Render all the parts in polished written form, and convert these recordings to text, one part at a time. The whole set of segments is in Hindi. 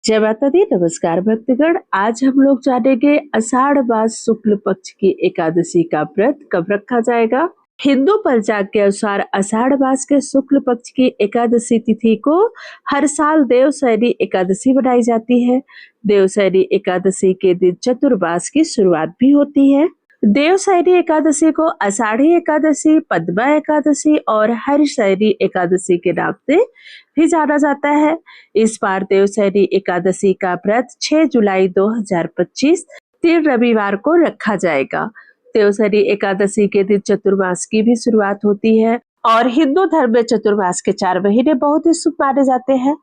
जय माता दी। नमस्कार भक्तगण, आज हम लोग जानेंगे आषाढ़ मास शुक्ल पक्ष की एकादशी का व्रत कब रखा जाएगा। हिंदू पंचांग के अनुसार आषाढ़ मास के शुक्ल पक्ष की एकादशी तिथि को हर साल देवशयनी एकादशी मनाई जाती है। देवशयनी एकादशी के दिन चतुर्मास की शुरुआत भी होती है। देवशयनी एकादशी को आषाढ़ी एकादशी, पद्मा एकादशी और हरिशयनी एकादशी के नाम से भी जाना जाता है। इस बार देवशयनी एकादशी का व्रत 6 जुलाई 2025 तीन रविवार को रखा जाएगा। देवशयनी एकादशी के दिन चतुर्मास की भी शुरुआत होती है और हिंदू धर्म में चतुर्मास के 4 महीने बहुत ही शुभ माने जाते हैं।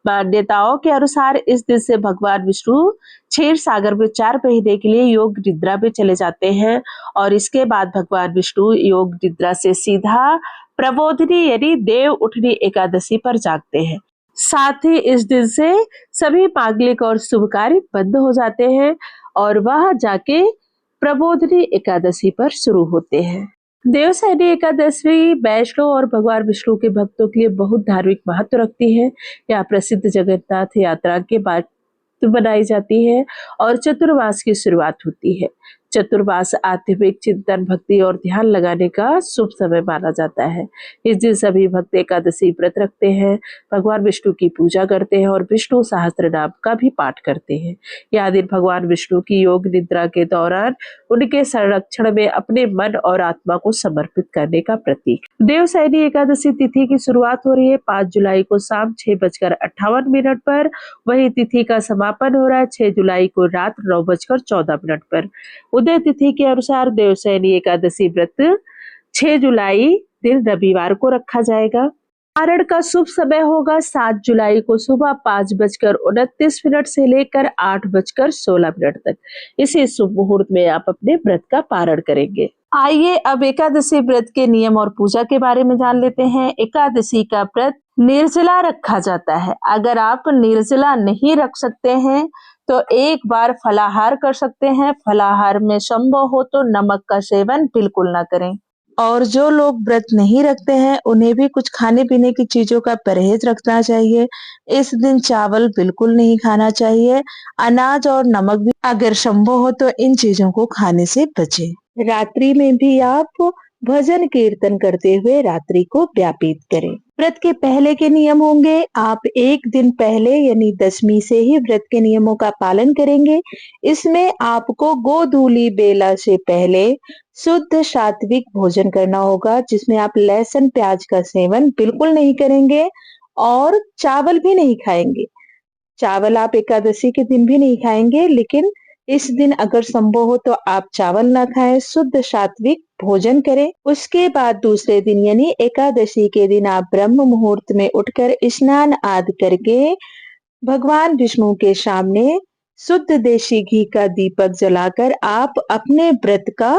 मान्यताओं के अनुसार इस दिन से भगवान विष्णु क्षीर सागर में 4 महीने के लिए योग निद्रा में चले जाते हैं और इसके बाद भगवान विष्णु योग निद्रा से सीधा प्रबोधिनी यानी देव उठनी एकादशी पर जागते हैं। साथ ही इस दिन से सभी मांगलिक और शुभ कार्य बंद हो जाते हैं और वह जाके प्रबोधिनी एकादशी पर शुरू होते हैं। देवशयनी एकादशी वैष्णव और भगवान विष्णु के भक्तों के लिए बहुत धार्मिक महत्व रखती है। यह प्रसिद्ध जगन्नाथ यात्रा के बाद बनाई जाती है और चतुर्मास की शुरुआत होती है। चतुर्मास आध्यात्मिक चिंतन, भक्ति और ध्यान लगाने का शुभ समय माना जाता है। इस दिन सभी भक्त एकादशी व्रत रखते हैं, भगवान विष्णु की पूजा करते हैं और विष्णु सहस्त्र नाम का भी पाठ करते हैं। यह दिन भगवान विष्णु की योग निद्रा के दौरान उनके संरक्षण में अपने मन और आत्मा को समर्पित करने का प्रतीक। देवशयनी एकादशी तिथि की शुरुआत हो रही है 5 जुलाई को शाम 6:58 पर। वही तिथि का समापन हो रहा है 6 जुलाई को रात 9:14 पर। उदय तिथि के अनुसार देवशयनी एकादशी व्रत 6 जुलाई दिन रविवार को रखा जाएगा। पारण का शुभ समय होगा 7 जुलाई को सुबह 5:29 से लेकर 8:16 तक। इसी शुभ मुहूर्त में आप अपने व्रत का पारण करेंगे। आइए अब एकादशी व्रत के नियम और पूजा के बारे में जान लेते हैं। एकादशी का व्रत निर्जला रखा जाता है। अगर आप निर्जला नहीं रख सकते हैं तो एक बार फलाहार कर सकते हैं। फलाहार में संभव हो तो नमक का सेवन बिल्कुल ना करें। और जो लोग व्रत नहीं रखते हैं उन्हें भी कुछ खाने पीने की चीजों का परहेज रखना चाहिए। इस दिन चावल बिल्कुल नहीं खाना चाहिए। अनाज और नमक भी अगर संभव हो तो इन चीजों को खाने से बचें। रात्रि में भी आप भजन कीर्तन करते हुए रात्रि को व्यापित करें। व्रत के पहले के नियम होंगे, आप एक दिन पहले यानी दशमी से ही व्रत के नियमों का पालन करेंगे। इसमें आपको गोधूली बेला से पहले शुद्ध सात्विक भोजन करना होगा, जिसमें आप लहसुन प्याज का सेवन बिल्कुल नहीं करेंगे और चावल भी नहीं खाएंगे। चावल आप एकादशी के दिन भी नहीं खाएंगे, लेकिन इस दिन अगर संभव हो तो आप चावल ना खाएं, शुद्ध सात्विक भोजन करें। उसके बाद दूसरे दिन यानी एकादशी के दिन आप ब्रह्म मुहूर्त में उठकर स्नान आदि करके भगवान विष्णु के सामने शुद्ध देशी घी का दीपक जलाकर आप अपने व्रत का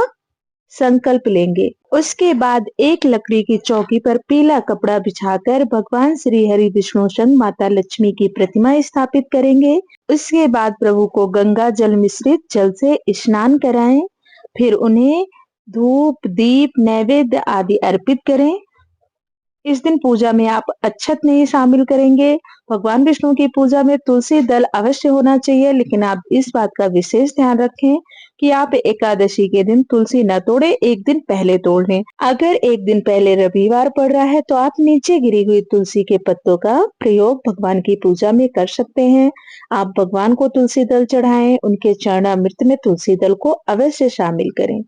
संकल्प लेंगे। उसके बाद एक लकड़ी की चौकी पर पीला कपड़ा बिछाकर भगवान श्री हरि विष्णु संग माता लक्ष्मी की प्रतिमा स्थापित करेंगे। उसके बाद प्रभु को गंगा जल मिश्रित जल से स्नान कराएं। फिर उन्हें धूप, दीप, नैवेद्य आदि अर्पित करें। इस दिन पूजा में आप अक्षत नहीं शामिल करेंगे। भगवान विष्णु की पूजा में तुलसी दल अवश्य होना चाहिए, लेकिन आप इस बात का विशेष ध्यान रखें कि आप एकादशी के दिन तुलसी न तोड़े, एक दिन पहले तोड़ लें। अगर एक दिन पहले रविवार पड़ रहा है तो आप नीचे गिरी हुई तुलसी के पत्तों का प्रयोग भगवान की पूजा में कर सकते हैं। आप भगवान को तुलसी दल चढ़ाएं, उनके चरणामृत में तुलसी दल को अवश्य शामिल करें।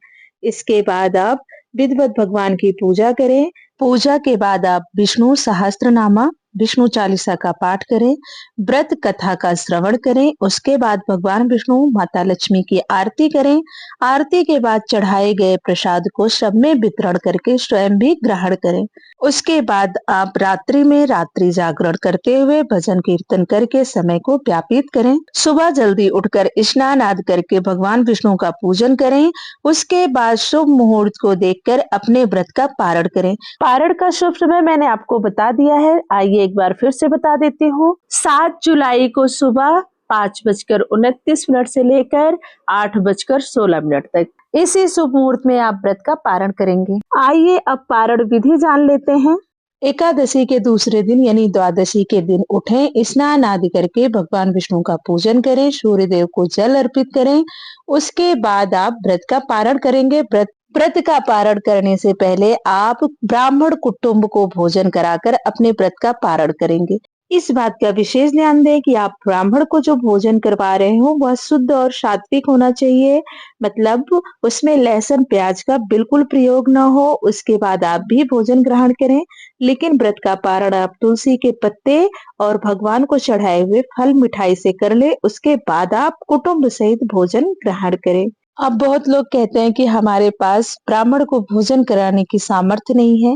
इसके बाद आप विधिवत भगवान की पूजा करें। पूजा के बाद आप विष्णु सहस्त्रनामा, विष्णु चालीसा का पाठ करें, व्रत कथा का श्रवण करें। उसके बाद भगवान विष्णु, माता लक्ष्मी की आरती करें। आरती के बाद चढ़ाए गए प्रसाद को सब में वितरण करके स्वयं भी ग्रहण करें। उसके बाद आप रात्रि में रात्रि जागरण करते हुए भजन कीर्तन करके समय को व्यापित करें। सुबह जल्दी उठकर स्नान आदि करके भगवान विष्णु का पूजन करें। उसके बाद शुभ मुहूर्त को देखकर अपने व्रत का पारण करें। पारण का शुभ समय मैंने आपको बता दिया है, आइए एक बार फिर से बता देती हूँ। 7 जुलाई को सुबह 5:29 से लेकर 8:16 तक इसी शुभ मुहूर्त में आप व्रत का पारण करेंगे। आइए अब पारण विधि जान लेते हैं। एकादशी के दूसरे दिन यानी द्वादशी के दिन उठें, स्नान आदि करके भगवान विष्णु का पूजन करें, सूर्य देव को जल अर्पित करें। उसके बाद आप व्रत का पारण करेंगे। व्रत का पारण करने से पहले आप ब्राह्मण कुटुंब को भोजन कराकर अपने व्रत का पारण करेंगे। इस बात का विशेष ध्यान दें कि आप ब्राह्मण को जो भोजन करवा रहे हो वह शुद्ध और सात्विक होना चाहिए, मतलब उसमें लहसुन प्याज का बिल्कुल प्रयोग न हो। उसके बाद आप भी भोजन ग्रहण करें, लेकिन व्रत का पारण आप तुलसी के पत्ते और भगवान को चढ़ाए हुए फल मिठाई से कर ले। उसके बाद आप कुटुंब सहित भोजन ग्रहण करें। अब बहुत लोग कहते हैं कि हमारे पास ब्राह्मण को भोजन कराने की सामर्थ्य नहीं है,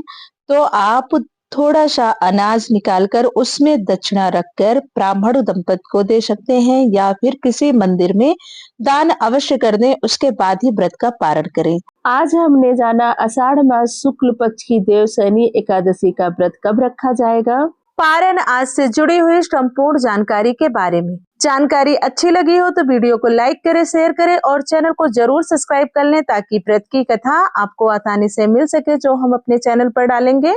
तो आप थोड़ा सा अनाज निकालकर उसमें दक्षिणा रखकर ब्राह्मण दंपति को दे सकते हैं, या फिर किसी मंदिर में दान अवश्य कर दें। उसके बाद ही व्रत का पारण करें। आज हमने जाना आषाढ़ मास शुक्ल पक्ष की देवशयनी एकादशी का व्रत कब रखा जाएगा, पारण आज से जुड़ी हुई संपूर्ण जानकारी के बारे में। जानकारी अच्छी लगी हो तो वीडियो को लाइक करें, शेयर करें और चैनल को जरूर सब्सक्राइब कर लें, ताकि व्रत की कथा आपको आसानी से मिल सके जो हम अपने चैनल पर डालेंगे।